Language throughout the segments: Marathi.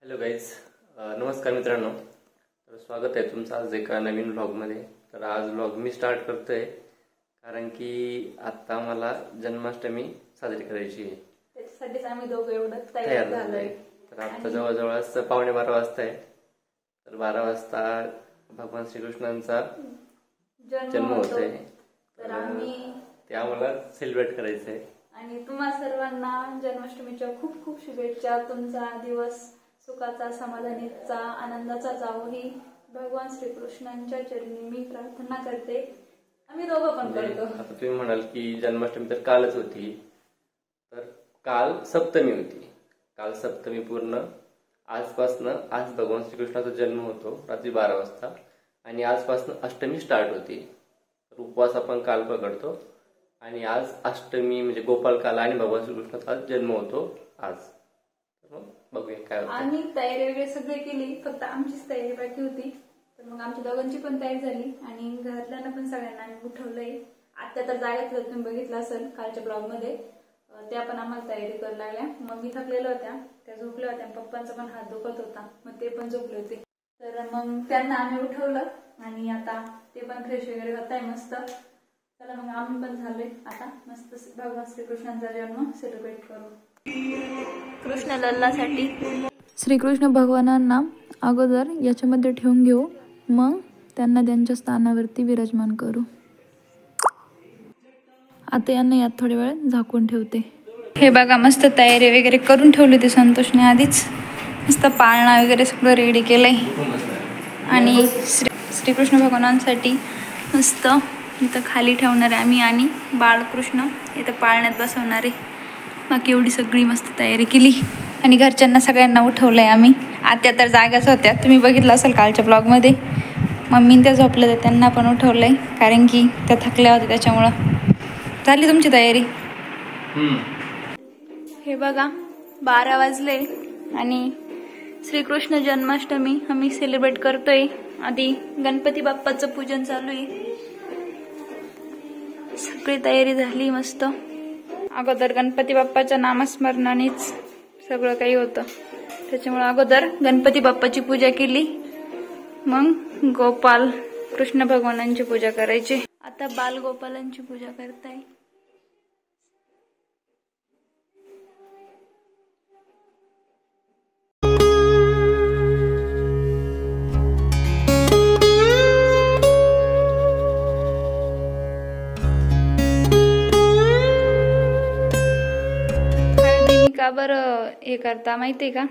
हॅलो गाईज, नमस्कार मित्रांनो. तर स्वागत आहे तुमचं आज एका नवीन व्लॉगमध्ये. तर आज व्लॉग मी स्टार्ट करतोय कारण की आता मला जन्माष्टमी साजरी करायची आहे. त्याच्यासाठीच आम्ही दोघं एवढं तयार झालोय. तर आता जवळजवळच 11:15 वाजता आहे. तर 12 वाजता भगवान श्रीकृष्णांचा जन्म होतोय. तर आम्ही ते आम्हाला सेलिब्रेट करायचं आहे. आणि तुम्हा सर्वांना जन्माष्टमीच्या खूप खूप शुभेच्छा. तुमचा दिवस सुखाचा, समाधानीचा, आनंदाचा जावो ही भगवान श्रीकृष्णांच्या चरणी मी प्रार्थना करते. आम्ही दोघं पण करतो. आता तुम्ही म्हणाल की जन्माष्टमी तर कालच होती. तर काल सप्तमी होती. काल सप्तमी पूर्ण. आजपासनं आज भगवान श्रीकृष्णाचा जन्म होतो रात्री 12 वाजता आणि आजपासनं अष्टमी स्टार्ट होती. तर उपवास आपण काल पकडतो आणि आज अष्टमी म्हणजे गोपाल काल आणि भगवान श्रीकृष्णाचा जन्म होतो आज. बघूया काय होतं. आम्ही तयारी वगैरे सगळी केली, फक्त आमचीच तयारी बाकी होती. तर मग आमच्या दोघांची पण तयारी झाली आणि घरातल्यांना पण सगळ्यांना आम्ही उठवलंय. आता तर जागेत तुम्ही बघितलं असेल कालच्या ब्लॉग मध्ये, त्या पण आम्हाला तयारी करायला लागल्या. मम्मी थकलेल्या होत्या, त्या झोपल्या होत्या. पप्पांचा पण हात दुखत होता, मग ते पण झोपले होते. तर मग त्यांना आम्ही उठवलं आणि आता ते पण फ्रेश वगैरे होत आहे मस्त. चला मग आम्ही पण झालोय आता मस्त भगवान श्रीकृष्णांचा जन्म सेलिब्रेट करू. कृष्ण लल्लासाठी श्रीकृष्ण भगवानांना अगोदर याच्यामध्ये ठेवून घेऊ, मग त्यांना त्यांच्या स्थानावरती विराजमान करू. आता यांना यात थोड्या वेळ झाकून ठेवते. हे बघा मस्त तयारी वगैरे करून ठेवली होती संतोषने आधीच. मस्त पाळणा वगैरे सगळं रेडी केलंय आणि श्रीकृष्ण भगवानांसाठी मस्त इथं खाली ठेवणार आहे आम्ही आणि बाळकृष्ण इथं पाळण्यात बसवणार आहे. बाकी एवढी सगळी मस्त तयारी केली आणि घरच्यांना सगळ्यांना उठवलंय आम्ही. आत्या तर जाग्याच होत्या, तुम्ही बघितलं असेल कालच्या ब्लॉगमध्ये. मम्मी त्या झोपल्या तर त्यांना पण उठवलंय कारण की त्या थकल्या होत्या त्याच्यामुळं. झाली तुमची तयारी? हे बघा 12 वाजले आणि श्रीकृष्ण जन्माष्टमी आम्ही सेलिब्रेट करतोय. आधी गणपती बाप्पाचं पूजन चालू आहे. सगळी तयारी झाली मस्त. अगोदर गणपती बाप्पाच्या नामस्मरणानेच सगळं काही होतं, त्याच्यामुळे अगोदर गणपती बाप्पाची पूजा केली, मग गोपाल कृष्ण भगवानांची पूजा करायची. आता बालगोपालांची पूजा करताय. का बरं हे करता माहितीये का?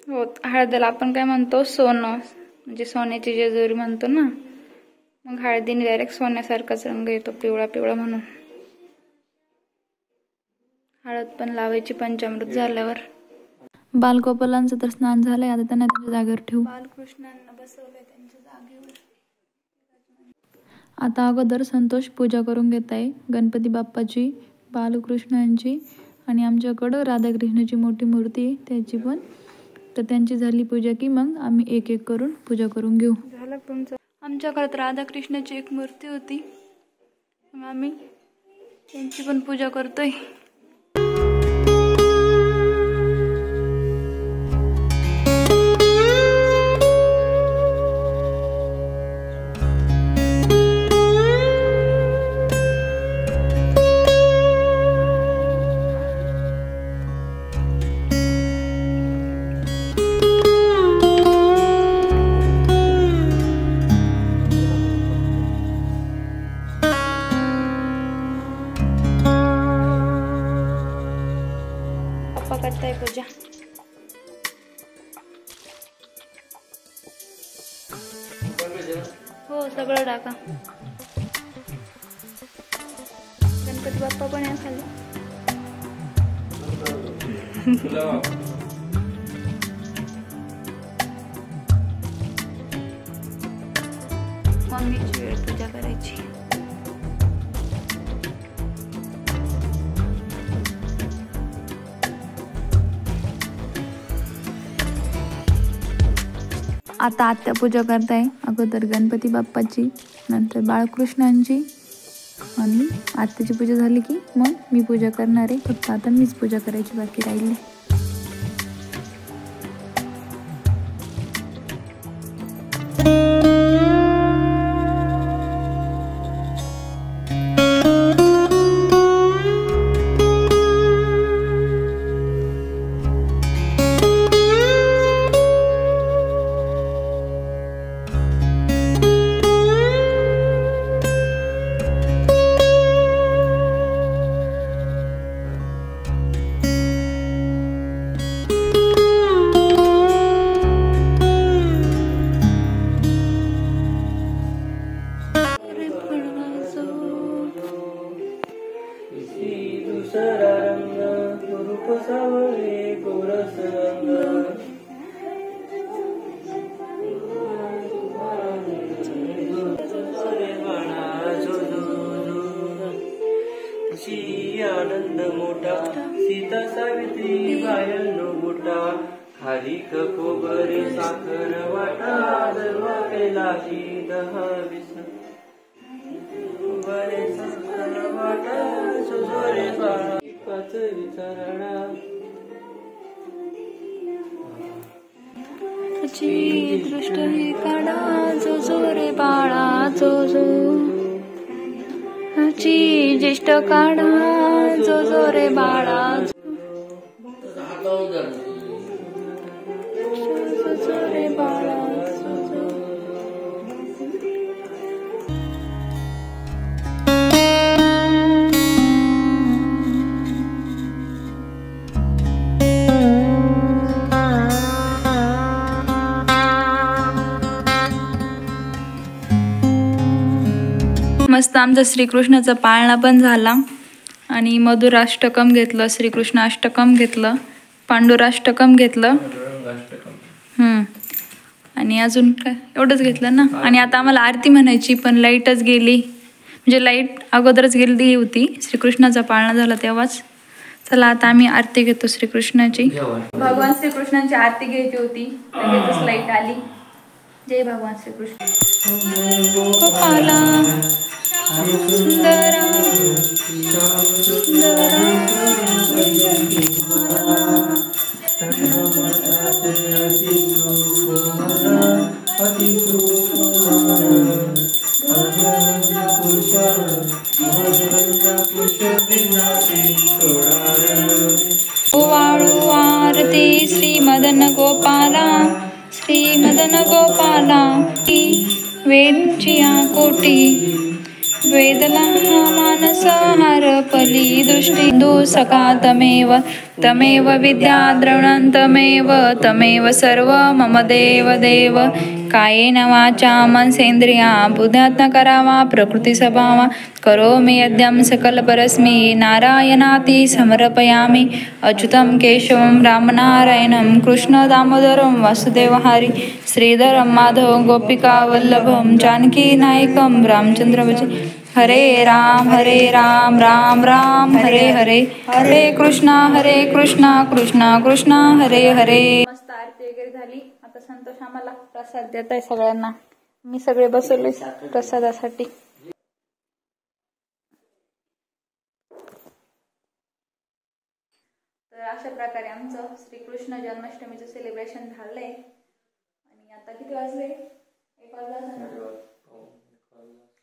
हो, हळदीला आपण काय म्हणतो, सोनं म्हणजे सोन्याची जेजुरी म्हणतो ना. मग हळदीने डायरेक्ट सोन्यासारखाच रंग येतो, पिवळा पिवळा म्हणून. हळद पण लावायची पंचामृत झाल्यावर. बालगोपालांचं तर स्नान झालंय, आता त्यांना त्यांच्या जागेवर ठेवू. बालकृष्णांना बसवलंय त्यांच्या जागेवर. आता अगोदर संतोष पूजा करून घेत आहे गणपती बाप्पाची, बालकृष्णांची आणि आमच्याकडं राधाकृष्णाची मोठी मूर्ती आहे त्याची पण. तर त्यांची झाली पूजा की मग आम्ही एक एक करून पूजा करून घेऊ. झालं तुमचं? आमच्याकडे राधाकृष्णाची एक मूर्ती होती, मग आम्ही त्यांची पण पूजा करतोय. करताय पूजा. हो, सगळं टाका. गणपती बाप्पा पण आहे खाली. मम्मीची वेळ पूजा करायची. आता आत्या पूजा करताय. अगोदर गणपती बाप्पाची, नंतर बाळकृष्णांची आणि आत्याची पूजा झाली की मग मी पूजा करणार आहे. फक्त आता मीच पूजा करायची बाकी राहिली. आनंद मोठा सीता सावित्री बायनो मोठा खारीक खोबरे साखर वाटा दरवा कैलाशी दहा विष्णू बरे साखर वाटा सुजोरे बाळा पाच विचारणा दृष्ट हे काढा जो जो रे बाळा जो जो ज्येष्ठ काढा जो जो रे बाळा जो जो रे बाळा मस्त आमचा श्रीकृष्णाचा पाळणा पण झाला आणि मधुराष्टकम घेतलं, श्रीकृष्ण अष्टकम घेतलं, पांडुराष्टकम घेतलं आणि अजून काय एवढंच घेतलं ना. आणि आता आम्हाला आरती म्हणायची पण लाईटच गेली, म्हणजे लाईट अगोदरच गेली होती. श्रीकृष्णाचा पाळणा झाला तेव्हाच. चला आता आम्ही आरती घेतो श्रीकृष्णाची. भगवान श्रीकृष्णाची आरती घ्यायची होती, लगेचच लाईट आली. जय भगवान श्रीकृष्ण. गोपाला सुंदरा सुंदरा वाळू आरती श्री मदन गोपाला, श्री मदन गोपाला. वेदची कोटी वेदला मानस हारपली दृष्टी दुसका तमेव तमेव विद्या द्रवणं तमेव सर्व मम देव देव. कायेन वाचा मनसेंद्रिया बुद्ध्यात्म करावा प्रकृती स्वभावा. करोमि यज्ञं सकलपरस्मै नारायणाति समर्पयामि. अच्युतं केशवं रामनारायणं कृष्ण दामोदरं वासुदेव हरि. श्रीधरं माधवं गोपिका वल्लभं जानकी नायकं रामचंद्र भजे. हरे राम राम राम हरे हरे. हरे कृष्णा कृष्णा कृष्णा हरे हरे. मस्त आरती वगैरे झाली. आता संतोष आम्हाला प्रसाद देत आहे सगळ्यांना. मी सगळे बसवले प्रसादासाठी. तर अशा प्रकारे आमचं श्रीकृष्ण जन्माष्टमीचं सेलिब्रेशन झालंय. आणि आता किती वाजले? 1 वाजला.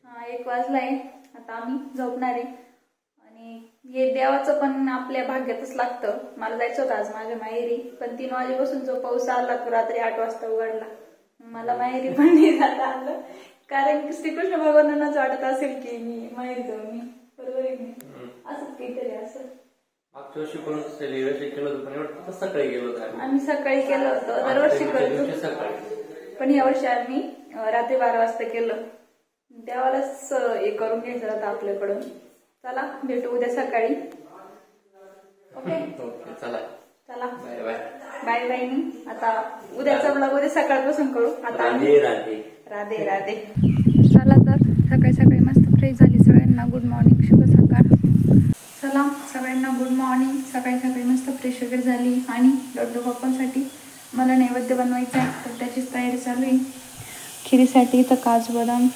हा 1 वाजलाय. आता आम्ही झोपणार आहे. आणि हे देवाचं पण आपल्या भाग्यातच लागतं. मला जायचं होतं आज माझ्या माहेरी, पण 3 वाजेपासून जो पाऊस आला तो रात्री 8 वाजता उघडला. मला माहेरी पण नाही जाता आलं, कारण श्रीकृष्ण भगवानांनाच वाटत असेल की मी माहेरी जाऊ. मी बरोबर आहे असंच काहीतरी असं. मागच्या वर्षी पण सेलिब्रेशन केलं होतं, सकाळी गेलो होतो आम्ही. सकाळी केलं होतं, दरवर्षी करतो, पण या वर्षी आम्ही रात्री 12 वाजता केलं. त्यावेळेस हे करून घ्यायचं होतं आपल्याकडून. चला भेटू उद्या सकाळी. ओके चला चला बाय बाय. Bye bye. आता उद्याचा ब्लॉग उद्या सकाळपासून करू. आता राधे राधे राधे राधे. चला तर सकाळी सकाळी मस्त फ्रेश झाली. सगळ्यांना गुड मॉर्निंग, शुभ सकाळ. चला सगळ्यांना गुड मॉर्निंग. सकाळी सकाळी मस्त फ्रेश वगैरे झाली. आणि लड्डू बाप्पांसाठी मला नैवेद्य बनवायचा आहे, तर त्याचीच तयारी चालू आहे. खिरीसाठी तर काजू बदाम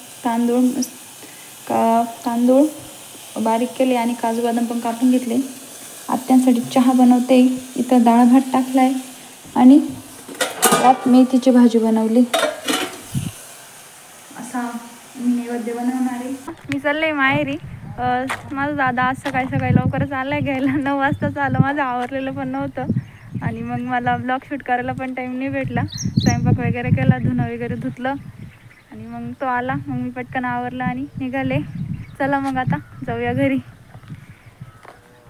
तांदूळ बारीक केले आणि काजू बदाम पण कापून घेतले. आत्यांसाठी चहा बनवते. इथं डाळ भात टाकलाय आणि त्यात मेथीची भाजी बनवली. असा मी नैवेद्य बनवणार आहे. मी चालले माहेरी. माझा दादा आज सकाळी लवकरच आलाय घ्यायला. 9 वाजताच आलं. माझं आवरलेलं पण नव्हतं आणि मग मला ब्लॉग शूट करायला पण टाईम नाही भेटला. स्वयंपाक वगैरे केला, धुणं वगैरे धुतलं आणि मग तो आला. मग मी पटकन आवरलं आणि निघाले. चला मग आता जाऊया घरी.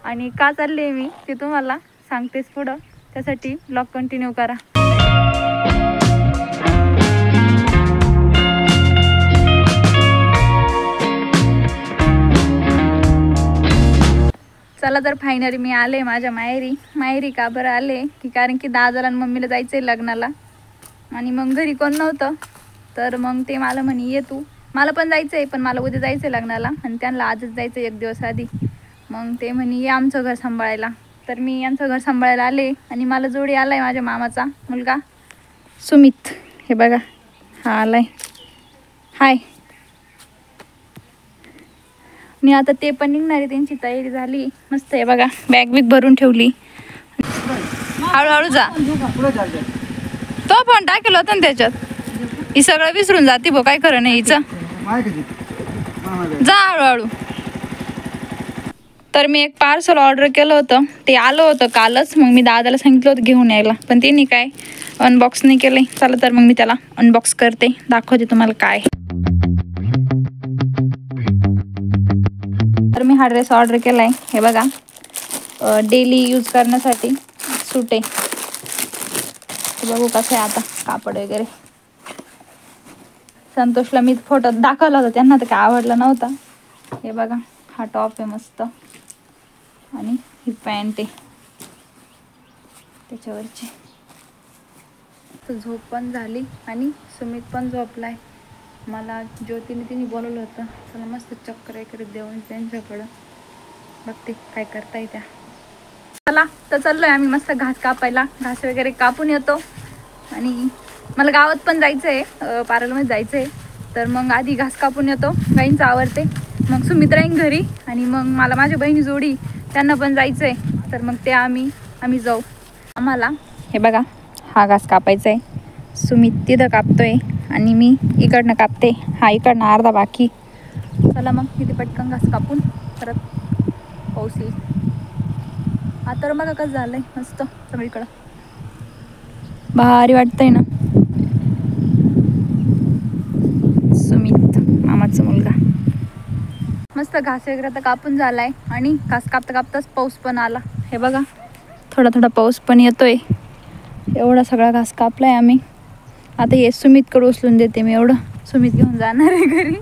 आणि का चालले मी ते तुम्हाला सांगतेच पुढं, त्यासाठी ब्लॉग कंटिन्यू करा. चला तर फायनली मी आले माझ्या माहेरी. का बरं आले की कारण की दादाला आणि मम्मीला जायचं आहे लग्नाला आणि मग घरी कोण नव्हतं. तर मग ते मला म्हणे ये तू. मला पण जायचं आहे, पण मला उद्या जायचं आहे लग्नाला आणि त्यांना आजच जायचं आहे 1 दिवस आधी. मग ते म्हणे ये आमचं घर सांभाळायला. तर मी यांचं घर सांभाळायला आले आणि मला जोडी आलाय माझ्या मामाचा मुलगा सुमित. हे बघा हा आलाय. हाय. मी आता ते पण निघणार आहे. त्यांची तयारी झाली मस्त. आहे बघा बॅग बिग भरून ठेवली. हळूहळू जा. तो पण टाकेल होता ना त्याच्यात. ही सगळं विसरून जाते भाऊ, काय खरं नाही हिचं. जा हळूहळू. तर मी एक पार्सल ऑर्डर केलं होतं, ते आलं होतं कालच. मग मी दादाला सांगितलं होतं घेऊन यायला, पण त्यांनी काय अनबॉक्स नाही केलंय. चला तर मग मी त्याला अनबॉक्स करते, दाखवते तुम्हाला काय. तर मी हा ड्रेस ऑर्डर केलाय. हे बघा डेली यूज करण्यासाठी सूट आहे. बघू कसं आहे आता कापड वगैरे. संतोषला मी फोटो दाखवला होता, त्यांना तर काय आवडला नव्हता. हे बघा हा टॉप आहे मस्त आणि ही पॅन्ट आहे त्याच्यावरची. तर झोप पण झाली आणि सुमित पण झोपलाय. मला ज्योतीने तिने बोलवलं होतं, चला मस्त चक्कर वगैरे देऊन त्यांच्याकडं बघते काय करताय त्या. चला तर चाललोय आम्ही मस्त घास कापायला. घास वगैरे कापून येतो आणि मला गावात पण जायचं आहे, पार्लरमध्ये जायचं आहे. तर मग आधी घास कापून येतो, गाईंचं आवरते. मग सुमित राहीन घरी आणि मग मला माझ्या बहिणी जोडी त्यांना पण जायचं आहे. तर मग ते आम्ही जाऊ. आम्हाला हे बघा हा घास कापायचा आहे. सुमित तिथं कापतोय आणि मी इकडनं कापते. हा इकडनं अर्धा बाकी. चला मग इथे पटकन घास कापून परत पाऊस येईल. आता बघा कसं झालंय मस्त सगळीकडं, भारी वाटतंय ना. सुमित मामाचा मुलगा. मस्त घास वगैरे आता कापून झालाय आणि घास कापता कापताच पाऊस पण आला. हे बघा थोडा पाऊस पण येतोय. एवढा सगळा घास कापलाय आम्ही. आता हे सुमितकडे उचलून देते मी. एवढं सुमित घेऊन जाणार आहे घरी.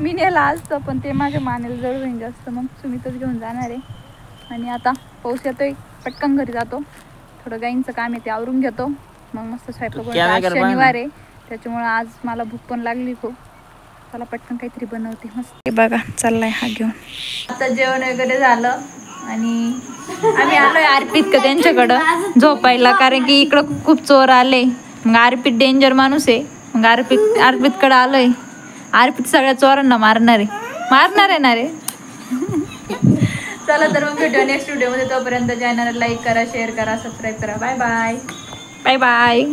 मी नेला असतं पण ते माझ्या मानेला जवळ होईन जास्त, मग सुमितच घेऊन जाणार आहे. आणि आता पाऊस येतोय, पटकन घरी जातो. थोडं गाईंचं काम आहे ते आवरून घेतो, मग मस्त स्वयंपाक. आज शनिवार आहे त्याच्यामुळे आज मला भूक पण लागली खूप. चला पटकन काहीतरी बनवते मस्त. हे बघा चाललाय हा घेऊन. आता जेवण वगैरे झालं आणि आम्ही आलोय अर्पित का त्यांच्याकडं झोपायला, कारण की इकडं खूप चोर आले. मग अर्पित डेंजर माणूस आहे. मग अर्पितकडं आलोय. अर्पित सगळ्या चोरांना मारणार आहे ना रे. चला तर मग भेटूया नेक्स्ट व्हिडिओमध्ये. तोपर्यंत चॅनलला लाईक करा, शेअर करा, सबस्क्राईब करा. Bye bye.